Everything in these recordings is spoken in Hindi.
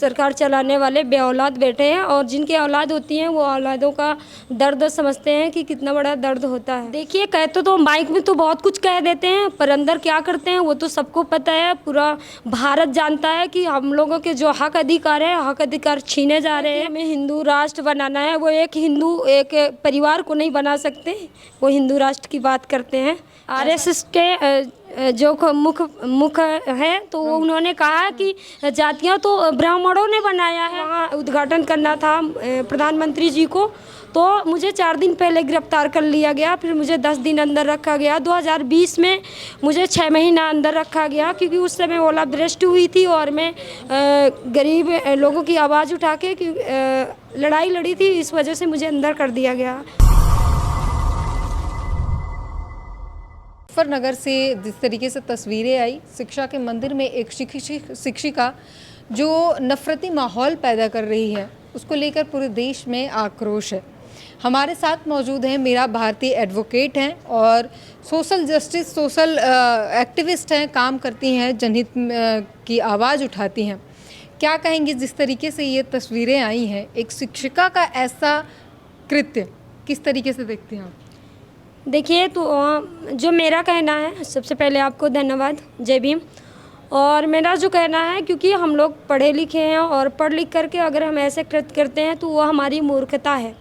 सरकार चलाने वाले बेऔलाद बैठे हैं और जिनकी औलाद होती हैं वो औलादों का दर्द समझते हैं कि कितना बड़ा दर्द होता है। देखिए, कहते तो माइक में तो बहुत कुछ कह देते हैं पर अंदर क्या करते हैं वो तो सबको पता है। पूरा भारत जानता है कि हम लोगों के जो हक अधिकार है, हक अधिकार छीने जा रहे हैं। हमें हिंदू राष्ट्र बनाना है, वो एक परिवार को नहीं बना सकते, वो हिंदू राष्ट्र की बात करते हैं। आरएसएस के जो मुख है तो वो उन्होंने कहा कि जातियां तो ब्राह्मणों ने बनाया है। वहाँ उद्घाटन करना था प्रधानमंत्री जी को, तो मुझे 4 दिन पहले गिरफ्तार कर लिया गया, फिर मुझे 10 दिन अंदर रखा गया। 2020 में मुझे 6 महीना अंदर रखा गया क्योंकि उस समय ओलावृष्टि हुई थी और मैं गरीब लोगों की आवाज़ उठा के लड़ाई लड़ी थी, इस वजह से मुझे अंदर कर दिया गया। मुजफ्फरनगर से जिस तरीके से तस्वीरें आई, शिक्षा के मंदिर में एक शिक्षिका जो नफरती माहौल पैदा कर रही है, उसको लेकर पूरे देश में आक्रोश है। हमारे साथ मौजूद हैं मीरा भारती, एडवोकेट हैं और सोशल जस्टिस एक्टिविस्ट हैं, काम करती हैं, जनहित की आवाज़ उठाती हैं। क्या कहेंगी जिस तरीके से ये तस्वीरें आई हैं, एक शिक्षिका का ऐसा कृत्य किस तरीके से देखते हैं आप? देखिए, तो जो मेरा कहना है, सबसे पहले आपको धन्यवाद, जय भीम। और मेरा जो कहना है, क्योंकि हम लोग पढ़े लिखे हैं और पढ़ लिख करके अगर हम ऐसे कृत्य करते हैं तो वो हमारी मूर्खता है।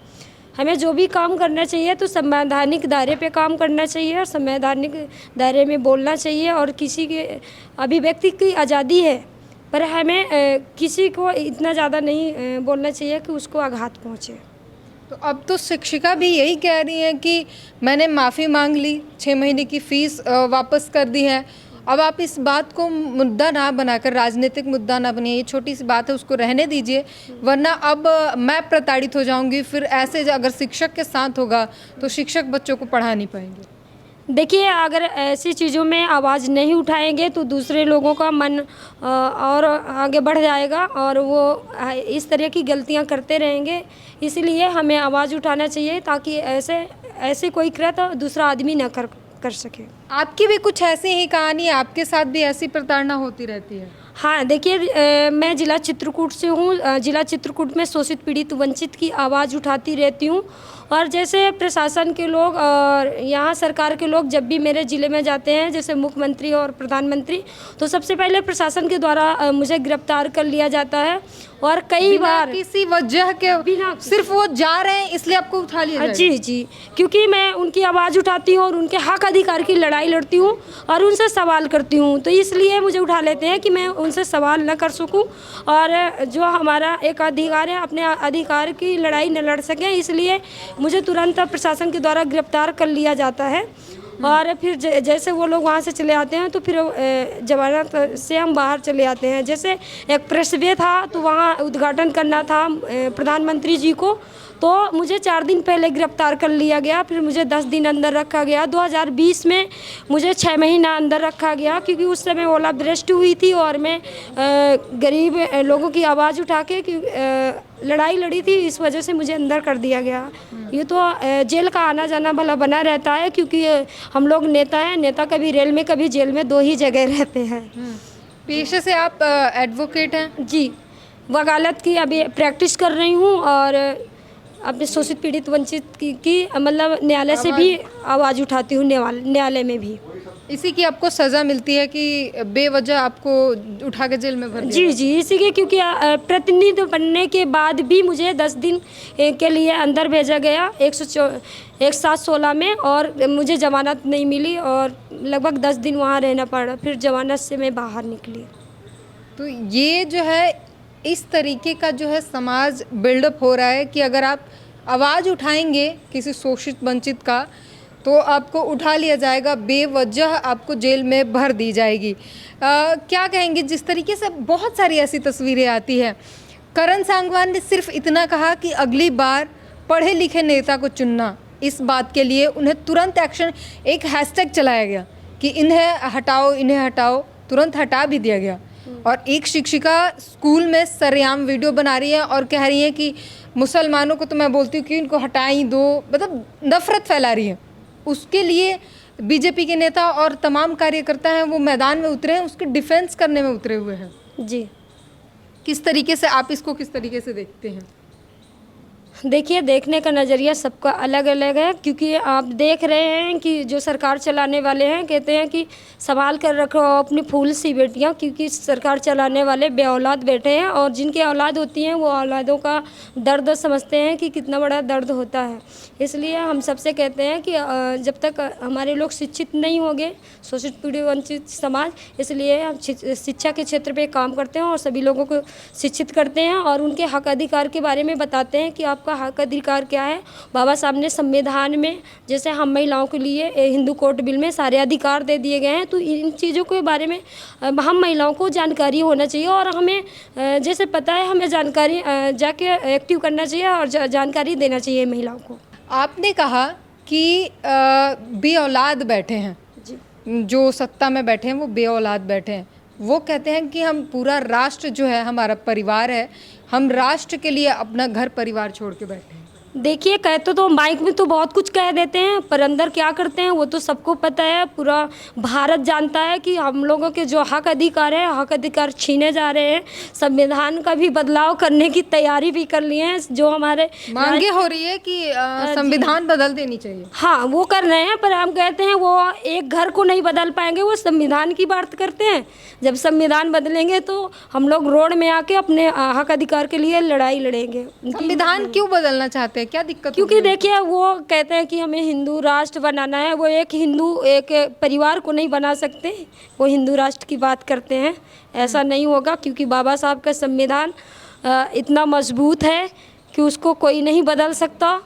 हमें जो भी काम करना चाहिए तो संवैधानिक दायरे पे काम करना चाहिए और संवैधानिक दायरे में बोलना चाहिए। और किसी के अभिव्यक्ति की आज़ादी है, पर हमें किसी को इतना ज़्यादा नहीं बोलना चाहिए कि उसको आघात पहुँचे। तो अब तो शिक्षिका भी यही कह रही हैं कि मैंने माफ़ी मांग ली, 6 महीने की फ़ीस वापस कर दी है। अब आप इस बात को मुद्दा ना बनाकर राजनीतिक मुद्दा ना बनिए, ये छोटी सी बात है, उसको रहने दीजिए, वरना अब मैं प्रताड़ित हो जाऊंगी। फिर ऐसे अगर शिक्षक के साथ होगा तो शिक्षक बच्चों को पढ़ा नहीं पाएंगे। देखिए, अगर ऐसी चीज़ों में आवाज़ नहीं उठाएंगे तो दूसरे लोगों का मन और आगे बढ़ जाएगा और वो इस तरह की गलतियां करते रहेंगे। इसलिए हमें आवाज़ उठाना चाहिए ताकि ऐसे कोई कृत्य दूसरा आदमी न कर सके। आपकी भी कुछ ऐसी ही कहानी है, आपके साथ भी ऐसी प्रताड़ना होती रहती है? हाँ, देखिए, मैं जिला चित्रकूट से हूँ। जिला चित्रकूट में शोषित, पीड़ित, वंचित की आवाज़ उठाती रहती हूँ। और जैसे प्रशासन के लोग और यहाँ सरकार के लोग जब भी मेरे ज़िले में जाते हैं, जैसे मुख्यमंत्री और प्रधानमंत्री, तो सबसे पहले प्रशासन के द्वारा मुझे गिरफ्तार कर लिया जाता है। और कई बार किसी वजह के बिना, सिर्फ वो जा रहे हैं इसलिए आपको उठा लिया जाएगा? जी, क्योंकि मैं उनकी आवाज़ उठाती हूँ और उनके हक अधिकार की लड़ाई लड़ती हूँ और उनसे सवाल करती हूँ, तो इसलिए मुझे उठा लेते हैं कि मैं उनसे सवाल न कर सकूँ और जो हमारा एक अधिकार है, अपने अधिकार की लड़ाई न लड़ सकें, इसलिए मुझे तुरंत प्रशासन के द्वारा गिरफ्तार कर लिया जाता है। और फिर जैसे वो लोग वहाँ से चले आते हैं तो फिर जमानत से हम बाहर चले आते हैं। जैसे एक प्रेस वे था तो वहाँ उद्घाटन करना था प्रधानमंत्री जी को, तो मुझे 4 दिन पहले गिरफ्तार कर लिया गया, फिर मुझे 10 दिन अंदर रखा गया। 2020 में मुझे 6 महीना अंदर रखा गया क्योंकि उस समय ओलावृष्टि हुई थी और मैं गरीब लोगों की आवाज़ उठा के लड़ाई लड़ी थी, इस वजह से मुझे अंदर कर दिया गया। ये तो जेल का आना जाना भला बना रहता है क्योंकि हम लोग नेता हैं, नेता कभी रेल में कभी जेल में, 2 ही जगह रहते हैं। पेशे से आप एडवोकेट हैं? जी। वकालत की अभी प्रैक्टिस कर रही हूँ और अपने शोषित, पीड़ित, वंचित की मतलब न्यायालय से भी आवाज़ उठाती हूँ, न्यायालय में भी। इसी की आपको सज़ा मिलती है कि बेवजह आपको उठा के जेल में भर दिया? जी, इसी के, क्योंकि प्रतिनिधि बनने के बाद भी मुझे 10 दिन के लिए अंदर भेजा गया 116 में और मुझे ज़मानत नहीं मिली और लगभग 10 दिन वहाँ रहना पड़ा, फिर ज़मानत से मैं बाहर निकली। तो ये जो है, इस तरीके का जो है समाज बिल्डअप हो रहा है कि अगर आप आवाज़ उठाएंगे किसी शोषित वंचित का तो आपको उठा लिया जाएगा, बेवजह आपको जेल में भर दी जाएगी। क्या कहेंगे जिस तरीके से बहुत सारी ऐसी तस्वीरें आती है? करण सांगवान ने सिर्फ इतना कहा कि अगली बार पढ़े लिखे नेता को चुनना, इस बात के लिए उन्हें तुरंत एक्शन, एक हैशटैग चलाया गया कि इन्हें हटाओ, तुरंत हटा भी दिया गया। और एक शिक्षिका स्कूल में सरेआम वीडियो बना रही है और कह रही है कि मुसलमानों को तो मैं बोलती हूँ कि इनको हटा ही दो, मतलब नफरत फैला रही है। उसके लिए बीजेपी के नेता और तमाम कार्यकर्ता हैं वो मैदान में उतरे हैं, उसके डिफेंस करने में उतरे हुए हैं। जी, किस तरीके से आप इसको किस तरीके से देखते हैं? देखिए, देखने का नज़रिया सबका अलग अलग है, क्योंकि आप देख रहे हैं कि जो सरकार चलाने वाले हैं कहते हैं कि संभाल कर रखो अपनी फूल सी बेटियां, क्योंकि सरकार चलाने वाले बे औलाद बैठे हैं और जिनकी औलाद होती हैं वो औलादों का दर्द समझते हैं कि कितना बड़ा दर्द होता है। इसलिए हम सबसे कहते हैं कि जब तक हमारे लोग शिक्षित नहीं होंगे, शोषित पीड़ित वंचित समाज, इसलिए हम शिक्षा के क्षेत्र पे काम करते हैं और सभी लोगों को शिक्षित करते हैं और उनके हक अधिकार के बारे में बताते हैं कि आपका हक अधिकार क्या है। बाबा साहब ने संविधान में, जैसे हम महिलाओं के लिए हिंदू कोड बिल में सारे अधिकार दे दिए गए हैं, तो इन चीज़ों के बारे में हम महिलाओं को जानकारी होना चाहिए और हमें जैसे पता है हमें जानकारी जाके एक्टिव करना चाहिए और जानकारी देना चाहिए महिलाओं को। आपने कहा कि बे औलाद बैठे हैं, जो सत्ता में बैठे हैं वो बे औलाद बैठे हैं। वो कहते हैं कि हम पूरा राष्ट्र जो है हमारा परिवार है, हम राष्ट्र के लिए अपना घर परिवार छोड़ के बैठे हैं। देखिए, कहते तो माइक में तो बहुत कुछ कह देते हैं, पर अंदर क्या करते हैं वो तो सबको पता है। पूरा भारत जानता है कि हम लोगों के जो हक अधिकार है, हक अधिकार छीने जा रहे हैं। संविधान का भी बदलाव करने की तैयारी भी कर लिए हैं, जो हमारे मांगे हो रही है कि संविधान बदल देनी चाहिए। हाँ, वो कर रहे हैं, पर हम कहते हैं वो एक घर को नहीं बदल पाएंगे, वो संविधान की बात करते हैं। जब संविधान बदलेंगे तो हम लोग रोड में आके अपने हक अधिकार के लिए लड़ाई लड़ेंगे। संविधान क्यों बदलना चाहते हैं, क्या दिक्कत? क्योंकि देखिए, वो कहते हैं कि हमें हिंदू राष्ट्र बनाना है। वो एक हिंदू एक परिवार को नहीं बना सकते, वो हिंदू राष्ट्र की बात करते हैं। ऐसा नहीं होगा, क्योंकि बाबा साहब का संविधान इतना मजबूत है कि उसको कोई नहीं बदल सकता।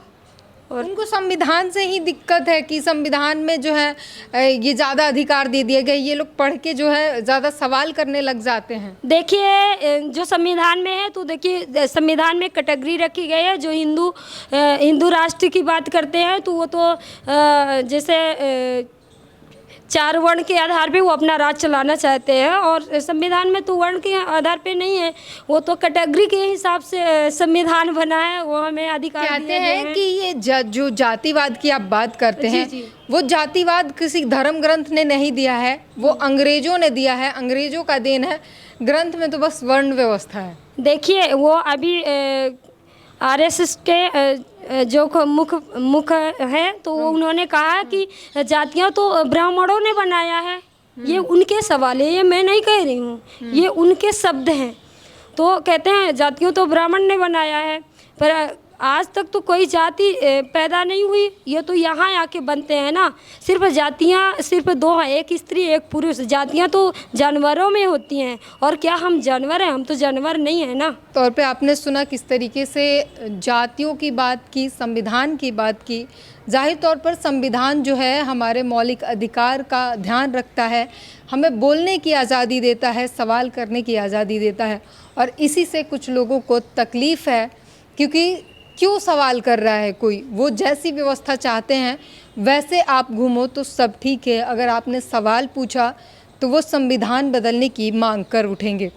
और उनको संविधान से ही दिक्कत है कि संविधान में जो है ये ज़्यादा अधिकार दे दिए गए। ये लोग पढ़ के जो है ज़्यादा सवाल करने लग जाते हैं। देखिए, जो संविधान में है, तो देखिए संविधान में कैटेगरी रखी गई है। जो हिंदू राष्ट्र की बात करते हैं तो वो तो जैसे 4 वर्ण के आधार पे वो अपना राज चलाना चाहते हैं, और संविधान में तो वर्ण के आधार पे नहीं है, वो तो कैटेगरी के हिसाब से संविधान बना है। वो हमें अधिकार कहते हैं कि ये जो जातिवाद की आप बात करते हैं, वो जातिवाद किसी धर्म ग्रंथ ने नहीं दिया है, वो अंग्रेजों ने दिया है, अंग्रेजों का देन है। ग्रंथ में तो बस वर्ण व्यवस्था है। देखिए, वो अभी आरएसएस के जो मुख्य है, तो उन्होंने कहा कि जातियां तो ब्राह्मणों ने बनाया है। ये उनके सवाल है, ये मैं नहीं कह रही हूँ, ये उनके शब्द हैं। तो कहते हैं जातियों तो ब्राह्मण ने बनाया है, पर आज तक तो कोई जाति पैदा नहीं हुई। ये तो यहाँ आके बनते हैं ना। सिर्फ जातियाँ सिर्फ 2 हैं, एक स्त्री एक पुरुष। जातियाँ तो जानवरों में होती हैं, और क्या हम जानवर हैं? हम तो जानवर नहीं है ना। तौर पे आपने सुना किस तरीके से जातियों की बात की, संविधान की बात की। जाहिर तौर पर संविधान जो है हमारे मौलिक अधिकार का ध्यान रखता है, हमें बोलने की आज़ादी देता है, सवाल करने की आज़ादी देता है, और इसी से कुछ लोगों को तकलीफ़ है। क्योंकि क्यों सवाल कर रहा है कोई? वो जैसी व्यवस्था चाहते हैं वैसे आप घूमो तो सब ठीक है। अगर आपने सवाल पूछा तो वो संविधान बदलने की मांग कर उठेंगे।